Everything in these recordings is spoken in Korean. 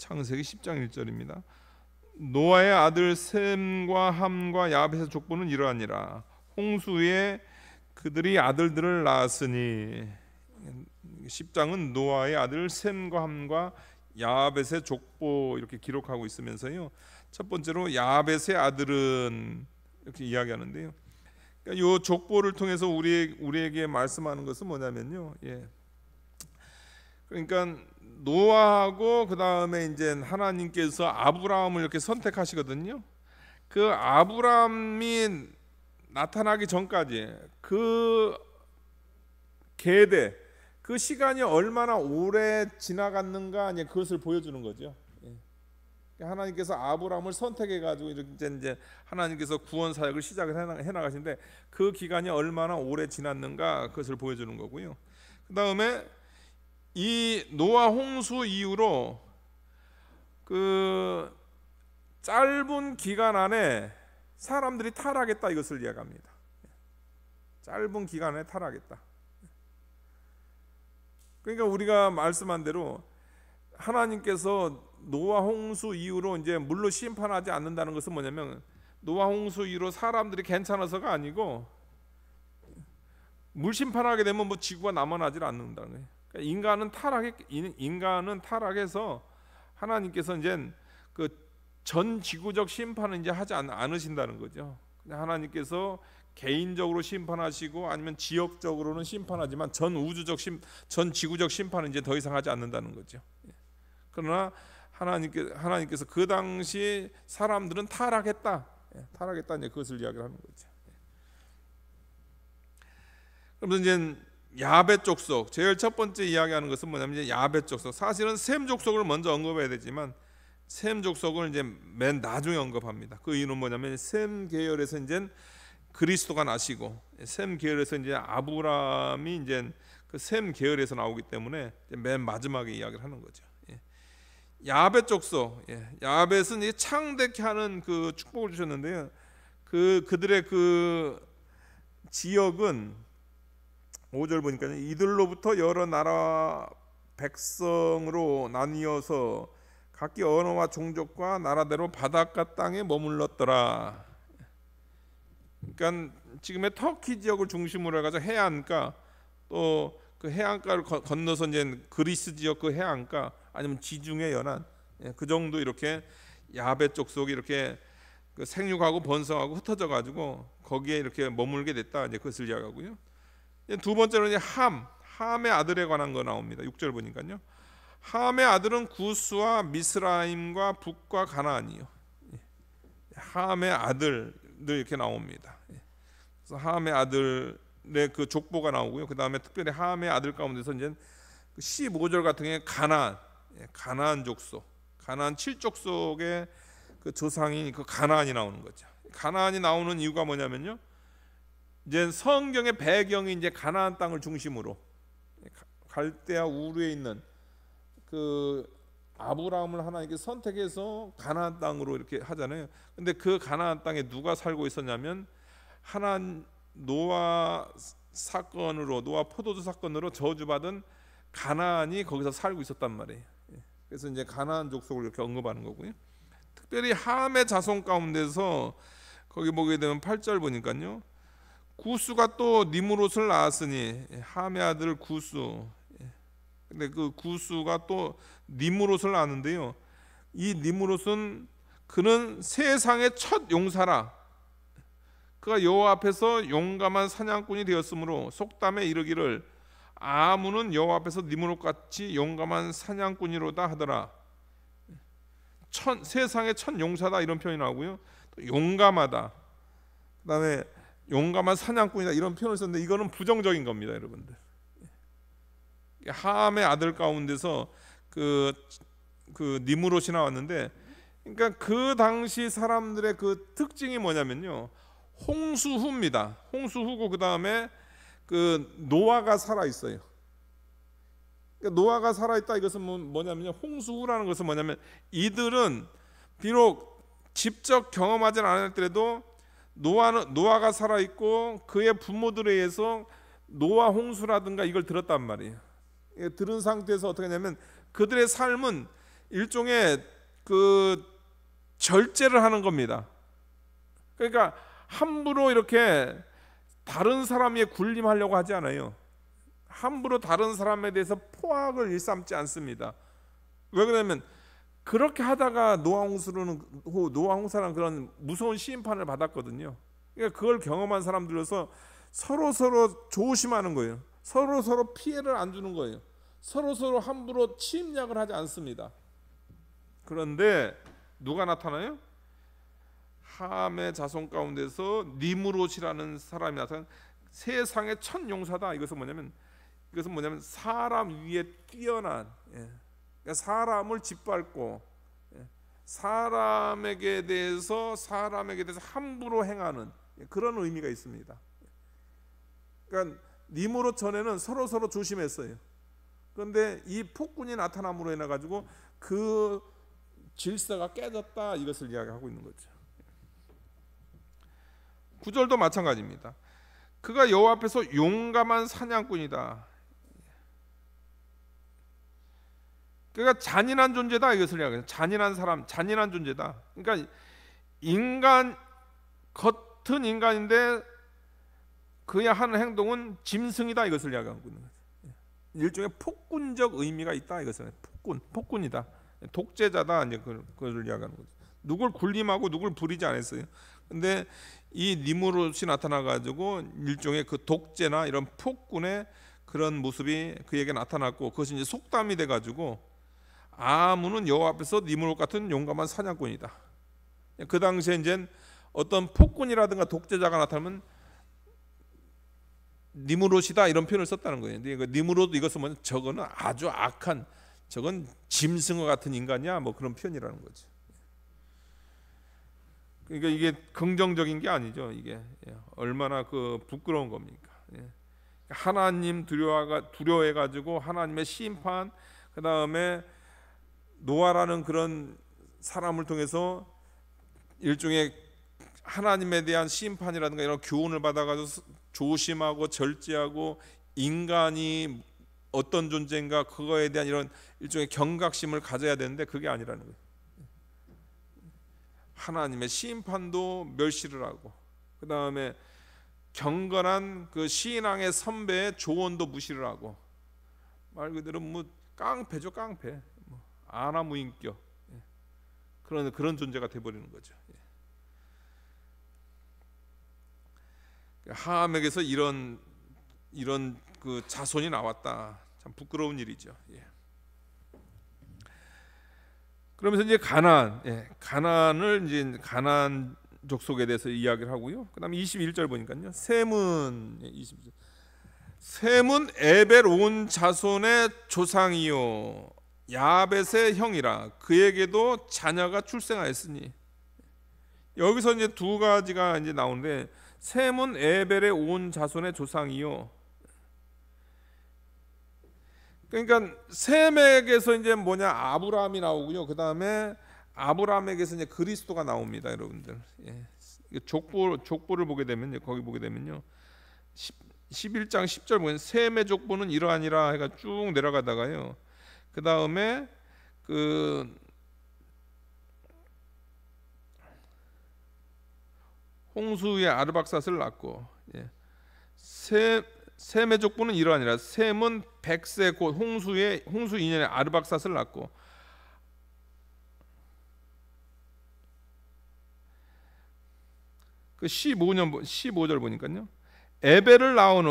창세기 10장 1절입니다. 노아의 아들 셈과 함과 야벳의 족보는 이러하니라. 홍수에 그들이 아들들을 낳았으니 10장은 노아의 아들 셈과 함과 야벳의 족보 이렇게 기록하고 있으면서요, 첫 번째로 야벳의 아들은 이렇게 이야기하는데요. 그러니까 이 족보를 통해서 우리에게 말씀하는 것은 뭐냐면요, 그러니까 노아하고 그 다음에 이제 하나님께서 아브라함을 이렇게 선택하시거든요. 그 아브라함이 나타나기 전까지 그 계대, 그 시간이 얼마나 오래 지나갔는가, 이제 그것을 보여주는 거죠. 하나님께서 아브라함을 선택해 가지고 이제 하나님께서 구원 사역을 시작을 해 나가시는데 그 기간이 얼마나 오래 지났는가, 그것을 보여주는 거고요. 그 다음에 이 노아 홍수 이후로 그 짧은 기간 안에 사람들이 타락했다, 이것을 이야기합니다. 짧은 기간에 타락했다. 그러니까 우리가 말씀한 대로 하나님께서 노아 홍수 이후로 이제 물로 심판하지 않는다는 것은 뭐냐면, 노아 홍수 이후로 사람들이 괜찮아서가 아니고 물 심판하게 되면 뭐 지구가 남아나질 않는다는 거예요. 그러니까 인간은 타락해서 하나님께서 이제 그 전 지구적 심판은 이제 하지 않으신다는 거죠. 하나님께서 개인적으로 심판하시고 아니면 지역적으로는 심판하지만 전 지구적 심판은 이제 더 이상 하지 않는다는 거죠. 그러나 하나님께서 그 당시 사람들은 타락했다 이제 그것을 이야기를 하는 거죠. 그럼 이제 야벳 족속, 제일 첫 번째 이야기하는 것은 뭐냐면 이제 야벳 족속. 사실은 셈 족속을 먼저 언급해야 되지만 셈 족속을 이제 맨 나중에 언급합니다. 그 이유는 뭐냐면 셈 계열에서 이제 그리스도가 나시고, 셈 계열에서 이제 아브라함이 이제 그 셈 계열에서 나오기 때문에 맨 마지막에 이야기를 하는 거죠. 야벳 족속, 야벳은 이 창대케 하는 그 축복을 주셨는데요. 그들의 그 지역은 5절 보니까 이들로부터 여러 나라 백성으로 나뉘어서 각기 언어와 종족과 나라대로 바닷가 땅에 머물렀더라. 그러니까 지금의 터키 지역을 중심으로 해가지고 해안가, 또 그 해안가를 건너서 이제 그리스 지역 그 해안가, 아니면 지중해 연안, 그 정도 이렇게 야벳 족속이 이렇게 그 생육하고 번성하고 흩어져 가지고 거기에 이렇게 머물게 됐다, 이제 그것을 이야기하고요. 두 번째로는 함의 아들에 관한 거 나옵니다. 6절 보니까요. 함의 아들은 구스와 미스라임과 북과 가나안이요. 함의 아들들 이렇게 나옵니다. 그래서 함의 아들의 그 족보가 나오고요. 그 다음에 특별히 함의 아들 가운데서 이제 15절 같은 경우에 가나안 족속, 가나안 7족속의 그 조상인 그 가나안이 나오는 거죠. 가나안이 나오는 이유가 뭐냐면요, 이제 성경의 배경이 이제 가나안 땅을 중심으로 갈대아 우르에 있는 그 아브라함을 하나님께서 선택해서 가나안 땅으로 이렇게 하잖아요. 근데 그 가나안 땅에 누가 살고 있었냐면 노아 포도주 사건으로 저주받은 가나안이 거기서 살고 있었단 말이에요. 그래서 이제 가나안 족속을 이렇게 언급하는 거고요. 특별히 함의 자손 가운데서 거기 보게 되면 8절 보니까요, 구스가 또 니므롯을 낳았으니, 함의 아들 구스. 근데 그 구스가 또 니므롯을 낳았는데요, 이 니므롯은 그는 세상의 첫 용사라. 그가 여호와 앞에서 용감한 사냥꾼이 되었으므로 속담에 이르기를 아무는 여호와 앞에서 니므롯같이 용감한 사냥꾼이로다 하더라. 세상의 첫 용사다, 이런 표현이 나오고요. 또 용감하다, 그다음에 용감한 사냥꾼이다, 이런 표현을 썼는데 이거는 부정적인 겁니다, 여러분들. 함의 아들 가운데서 그 니므롯이 나왔는데, 그러니까 그 당시 사람들의 그 특징이 뭐냐면요, 홍수후입니다. 홍수후고 그 다음에 그 노아가 살아 있어요. 그러니까 노아가 살아 있다, 이것은 뭐냐면요, 홍수후라는 것은 뭐냐면 이들은 비록 직접 경험하지는 않았더라도 노아가 살아 있고 그의 부모들에 의해서 노아 홍수라든가 이걸 들었단 말이에요. 들은 상태에서 어떻게 하냐면 그들의 삶은 일종의 그 절제를 하는 겁니다. 그러니까 함부로 이렇게 다른 사람에 군림하려고 하지 않아요. 함부로 다른 사람에 대해서 포악을 일삼지 않습니다. 왜 그러냐면 그렇게 하다가 노아홍사라는 그런 무서운 심판을 받았거든요. 그러니까 그걸 경험한 사람들로서 서로 조심하는 거예요. 서로 피해를 안 주는 거예요. 서로 함부로 침략을 하지 않습니다. 그런데 누가 나타나요? 함의 자손 가운데서 니므롯이라는 사람이 나타나 세상의 첫 용사다. 이것은 뭐냐면 사람 위에 뛰어난, 그러니까 사람을 짓밟고 사람에게 대해서 함부로 행하는 그런 의미가 있습니다. 그러니까 니므롯 전에는 서로 조심했어요. 그런데 이 폭군이 나타남으로 인해 가지고 그 질서가 깨졌다, 이것을 이야기하고 있는 거죠. 9절도 마찬가지입니다. 그가 여호와 앞에서 용감한 사냥꾼이다. 그러니까 잔인한 존재다, 이것을 이야기해요. 잔인한 사람, 잔인한 존재다. 그러니까 겉은 인간인데 그의 하는 행동은 짐승이다, 이것을 이야기하고 있는 거죠. 일종의 폭군적 의미가 있다, 이것은 폭군이다, 독재자다, 이제 그걸 이야기하는 거죠. 누굴 군림하고 누굴 부리지 않았어요. 근데 이 니므롯이 나타나가지고 일종의 그 독재나 이런 폭군의 그런 모습이 그에게 나타났고, 그것이 이제 속담이 돼가지고 아문은 여호와 앞에서 니므롯 같은 용감한 사냥꾼이다. 그 당시에 이제 어떤 폭군이라든가 독재자가 나타나면 니므롯이다, 이런 표현을 썼다는 거예요. 근데 니므롯, 이것은 뭐냐, 저거는 아주 악한, 저건 짐승과 같은 인간이야, 뭐 그런 표현이라는 거죠. 그러니까 이게 긍정적인 게 아니죠. 이게 얼마나 그 부끄러운 겁니까? 하나님 두려워해가지고 하나님의 심판, 그 다음에 노아라는 그런 사람을 통해서 일종의 하나님에 대한 심판이라든가 이런 교훈을 받아가지고 조심하고 절제하고 인간이 어떤 존재인가 그거에 대한 이런 일종의 경각심을 가져야 되는데 그게 아니라는 거예요. 하나님의 심판도 멸시를 하고, 그 다음에 경건한 그 신앙의 선배의 조언도 무시를 하고, 말 그대로 뭐 깡패죠, 깡패, 아나무인격, 그런 존재가 돼버리는 거죠. 함에게서 이런 그 자손이 나왔다. 참 부끄러운 일이죠. 그러면서 이제 가나안을 이제 가나안 족속에 대해서 이야기를 하고요. 그다음에 21절 보니까요. 셈은 에벨 온 자손의 조상이요 야벳의 형이라, 그에게도 자녀가 출생하였으니. 여기서 이제 두 가지가 이제 나오는데, 셈은 에벨의 온 자손의 조상이요. 그러니까 셈에게서 이제 뭐냐, 아브라함이 나오고요. 그 다음에 아브라함에게서 이제 그리스도가 나옵니다, 여러분들. 족보를 보게 되면, 거기 보게 되면요, 11장 10절 보면 셈의 족보는 이러하니라 해가 쭉 내려가다가요, 그 다음에 그 홍수의 아르박삿을 낳고, 셈의 족보는 이러하니라. 셈은 100세 곧 홍수 2년에 아르박삿을 낳고, 그 15절 보니까요, 에벨을 낳은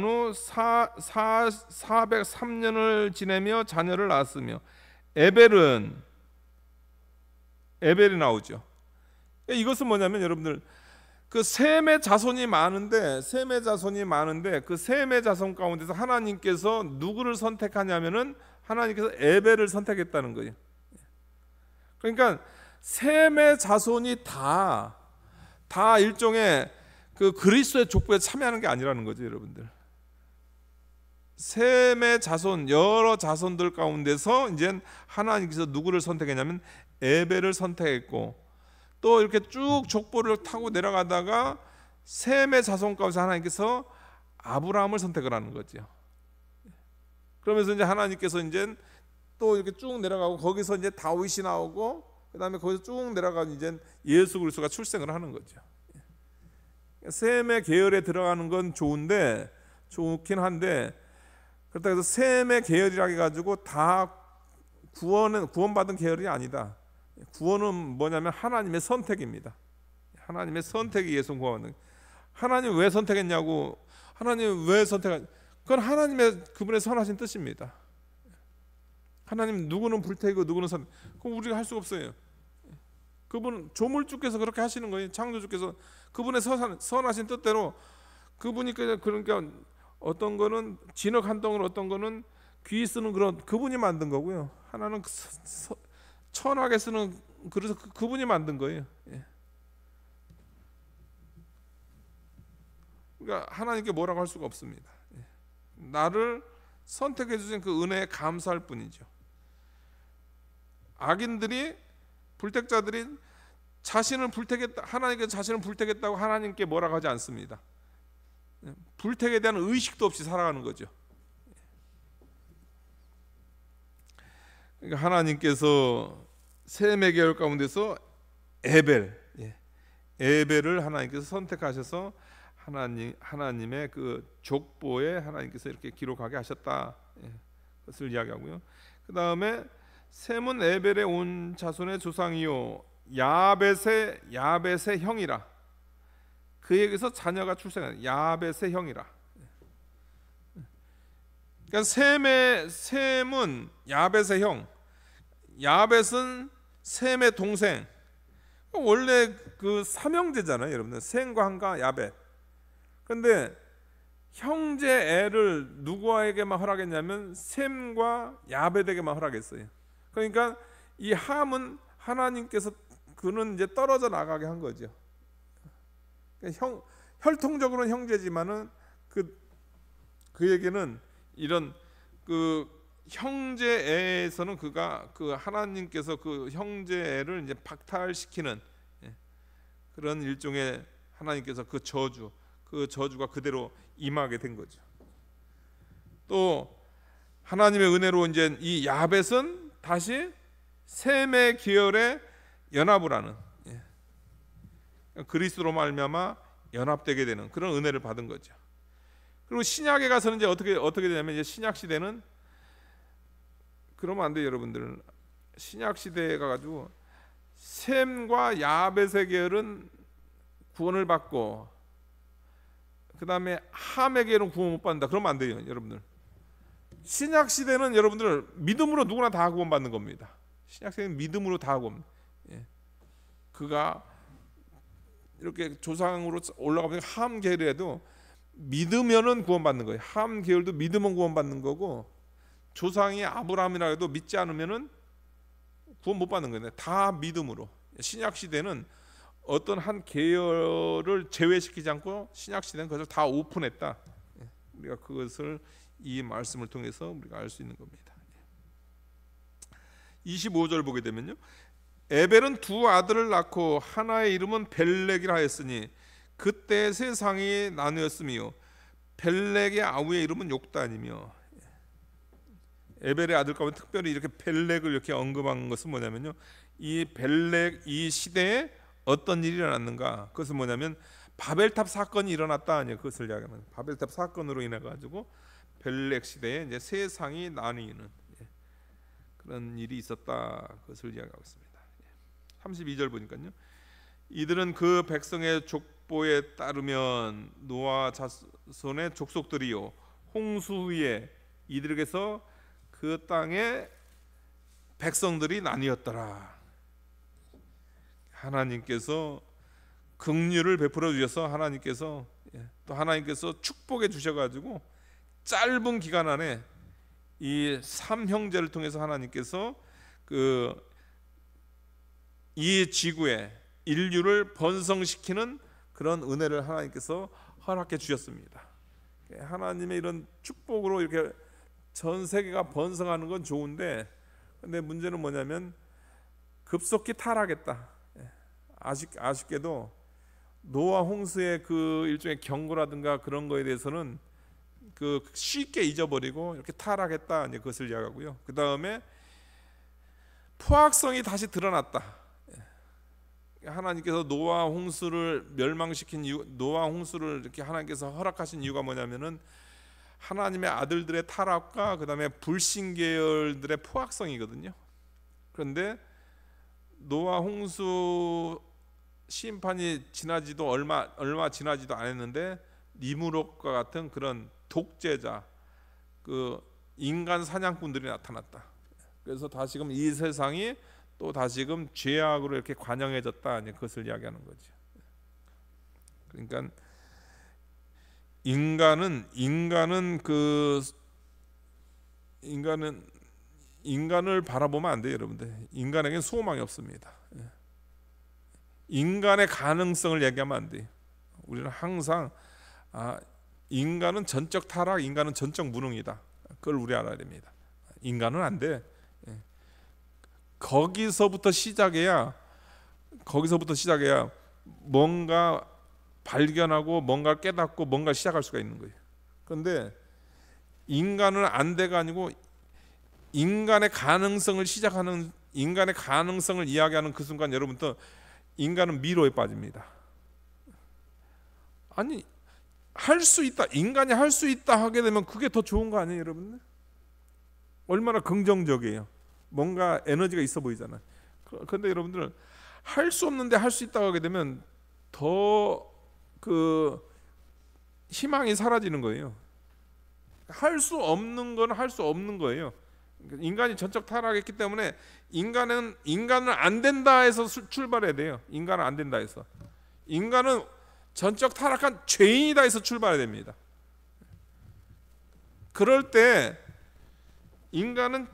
후 403년을 지내며 자녀를 낳았으며, 에벨이 나오죠. 이것은 뭐냐면 여러분들, 그 셈의 자손이 많은데 그 셈의 자손 가운데서 하나님께서 누구를 선택하냐면은 하나님께서 에벨을 선택했다는 거예요. 그러니까 셈의 자손이 다 일종의 그 그리스도의 족보에 참여하는 게 아니라는 거죠, 여러분들. 셈의 자손, 여러 자손들 가운데서 이제 하나님께서 누구를 선택했냐면 에벨을 선택했고, 또 이렇게 쭉 족보를 타고 내려가다가 셈의 자손 가운데서 하나님께서 아브라함을 선택을 하는 거죠. 그러면서 이제 하나님께서 이제 또 이렇게 쭉 내려가고 거기서 이제 다윗이 나오고 그다음에 거기서 쭉 내려가면 이제 예수 그리스도가 출생을 하는 거죠. 셈의 계열에 들어가는 건 좋긴 한데 그렇다고 해서 셈의 계열이라 해가지고 다 구원받은 계열이 아니다. 구원은 뭐냐면 하나님의 선택입니다. 하나님의 선택이 예수 구원받는. 하나님 왜 선택했냐고. 하나님 왜 선택한? 그건 하나님의 그분의 선하신 뜻입니다. 하나님 누구는 불태이고 누구는 선. 그럼 우리가 할 수가 없어요. 그분 조물주께서 그렇게 하시는 거예요. 창조주께서 그분의 선하신 뜻대로 그분이 그러니까 어떤 거는 진흙 한 덩을 어떤 거는 귀 쓰는 그런 그분이 만든 거고요. 하나는 천하게 쓰는 그래서 그분이 만든 거예요. 그러니까 하나님께 뭐라고 할 수가 없습니다. 나를 선택해 주신 그 은혜에 감사할 뿐이죠. 악인들이 불택자들이 자신을 불택했다 하나님께 자신을 불택했다고 하나님께 뭐라고 하지 않습니다. 불택에 대한 의식도 없이 살아가는 거죠. 그러니까 하나님께서 셈의 계열 가운데서 에벨을 하나님께서 선택하셔서 하나님의 그 족보에 하나님께서 이렇게 기록하게 하셨다. 그것을 이야기하고요. 그 다음에 셈은 에벨의 온 자손의 조상이요 야벳의 형이라. 그에게서 자녀가 출생한 야벳의 형이라. 그러니까 셈은 야벳의 형, 야벳은 셈의 동생. 원래 그 삼형제잖아요, 여러분들. 셈과 함과 야벳. 그런데 형제 애를 누구에게만 허락했냐면 셈과 야벳에게만 허락했어요. 그러니까 이 함은 하나님께서 그는 이제 떨어져 나가게 한 거죠. 그러니까 혈통적으로는 형제지만은 그에게는 이런 그 형제애에서는 그가 그 하나님께서 그 형제애를 이제 박탈시키는 그런 일종의 하나님께서 그 저주가 그대로 임하게 된 거죠. 또 하나님의 은혜로 이제 이 야벳은 다시 셈의 계열에 연합을 하는 그리스도로 말미암아 연합되게 되는 그런 은혜를 받은 거죠. 그리고 신약에 가서는 이제 어떻게 되냐면 이제 신약 시대는 그러면 안 돼요, 여러분들. 신약 시대에 가가지고 셈과 야벳의 계열은 구원을 받고 그 다음에 함의 계열은 구원 못 받는다. 그러면 안 돼요, 여러분들. 신약 시대는 여러분들 믿음으로 누구나 다 구원받는 겁니다. 신약 시대는 믿음으로 다 구원. 그가 이렇게 조상으로 올라가면 함 계열에도 믿으면은 구원받는 거예요. 함 계열도 믿으면 구원받는 거고 조상이 아브라함이라 해도 믿지 않으면은 구원 못 받는 거예요. 다 믿음으로. 신약 시대는 어떤 한 계열을 제외시키지 않고 신약 시대는 그것을 다 오픈했다. 우리가 그것을 이 말씀을 통해서 우리가 알 수 있는 겁니다. 25절 보게 되면요. 에벨은 두 아들을 낳고 하나의 이름은 벨렉이라 하였으니 그때 세상이 나누었으며 벨렉의 아우의 이름은 욕단이며. 에벨의 아들 가운데 특별히 이렇게 벨렉을 이렇게 언급한 것은 뭐냐면요. 이 벨렉 이 시대에 어떤 일이 일어났는가? 그것은 뭐냐면 바벨탑 사건이 일어났다 아니에요. 그것을 이야기하는 바벨탑 사건으로 인해 가지고 벨렉 시대에 이제 세상이 나뉘는 그런 일이 있었다. 그것을 이야기하고 있습니다. 32절 보니까요. 이들은 그 백성의 족보에 따르면 노아 자손의 족속들이요 홍수 후에 이들에게서 그 땅의 백성들이 나뉘었더라. 하나님께서 긍휼을 베풀어 주셔서 하나님께서 또 하나님께서 축복해 주셔가지고 짧은 기간 안에 이 삼형제를 통해서 하나님께서 이 지구에 인류를 번성시키는 그런 은혜를 하나님께서 허락해 주셨습니다. 하나님의 이런 축복으로 이렇게 전 세계가 번성하는 건 좋은데, 근데 문제는 뭐냐면 급속히 타락했다. 아쉽게도 노아 홍수의 그 일종의 경고라든가 그런 거에 대해서는 그 쉽게 잊어버리고 이렇게 타락했다. 이제 그것을 이야기하고요. 그 다음에 포악성이 다시 드러났다. 하나님께서 노아 홍수를 멸망시킨 이유, 노아 홍수를 이렇게 하나님께서 허락하신 이유가 뭐냐면은 하나님의 아들들의 타락과 그다음에 불신 계열들의 포악성이거든요. 그런데 노아 홍수 심판이 지나지도 얼마 지나지도 않았는데 니무롯과 같은 그런 독재자, 그 인간 사냥꾼들이 나타났다. 그래서 다시금 이 세상이 또 다시금 죄악으로 이렇게 관영해졌다. 그것을 이야기하는 거죠. 그러니까 인간을 바라보면 안 돼요, 여러분들. 인간에게는 소망이 없습니다. 인간의 가능성을 얘기하면 안 돼요. 우리는 항상 인간은 전적 타락, 인간은 전적 무능이다. 그걸 우리 알아야 됩니다. 인간은 안 돼. 거기서부터 시작해야 뭔가 발견하고 뭔가 깨닫고 뭔가 시작할 수가 있는 거예요. 그런데 인간은 안 돼가 아니고 인간의 가능성을 시작하는, 인간의 가능성을 이야기하는 그 순간 여러분들 인간은 미로에 빠집니다. 아니, 할 수 있다, 인간이 할 수 있다 하게 되면 그게 더 좋은 거 아니에요, 여러분들? 얼마나 긍정적이에요. 뭔가 에너지가 있어 보이잖아요. 그런데 여러분들 할 수 없는데 할 수 있다고 하게 되면 더 그 희망이 사라지는 거예요. 할 수 없는 건 할 수 없는 거예요. 인간이 전적 타락했기 때문에 인간은 안 된다 해서 출발해야 돼요. 인간은 안 된다 해서, 인간은 전적 타락한 죄인이다 해서 출발해야 됩니다. 그럴 때 인간은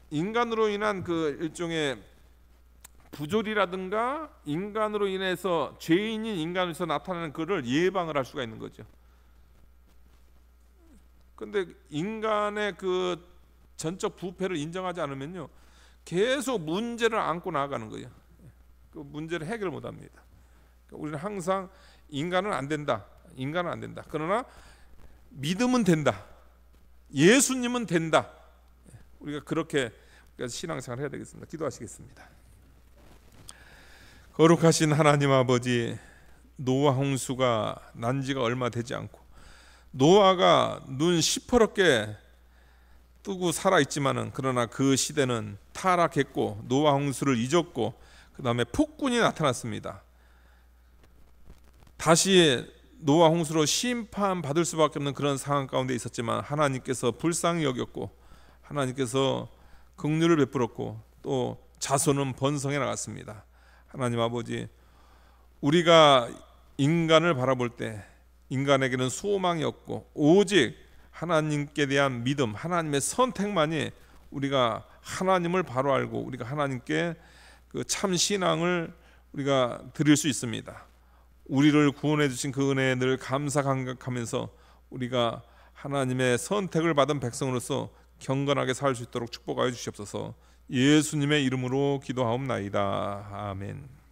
인간으로 인한 그 일종의 부조리라든가 인간으로 인해서 죄인인 인간에서 나타나는 그를 예방을 할 수가 있는 거죠. 근데 인간의 그 전적 부패를 인정하지 않으면요, 계속 문제를 안고 나아가는 거예요. 그 문제를 해결 못 합니다. 우리는 항상 인간은 안 된다. 그러나 믿음은 된다. 예수님은 된다. 우리가 그렇게 신앙생활을 해야 되겠습니다. 기도하시겠습니다. 거룩하신 하나님 아버지, 노아 홍수가 난 지가 얼마 되지 않고 노아가 눈 시퍼렇게 뜨고 살아있지만은, 그러나 그 시대는 타락했고 노아 홍수를 잊었고 그 다음에 폭군이 나타났습니다. 다시 노아 홍수로 심판받을 수밖에 없는 그런 상황 가운데 있었지만 하나님께서 불쌍히 여겼고 하나님께서 긍휼을 베풀었고 또 자손은 번성해 나갔습니다. 하나님 아버지, 우리가 인간을 바라볼 때 인간에게는 소망이 없고 오직 하나님께 대한 믿음, 하나님의 선택만이 우리가 하나님을 바로 알고 우리가 하나님께 그 참 신앙을 우리가 드릴 수 있습니다. 우리를 구원해 주신 그 은혜에 늘 감사 감격하면서 우리가 하나님의 선택을 받은 백성으로서 경건하게 살 수 있도록 축복하여 주시옵소서. 예수님의 이름으로 기도하옵나이다. 아멘.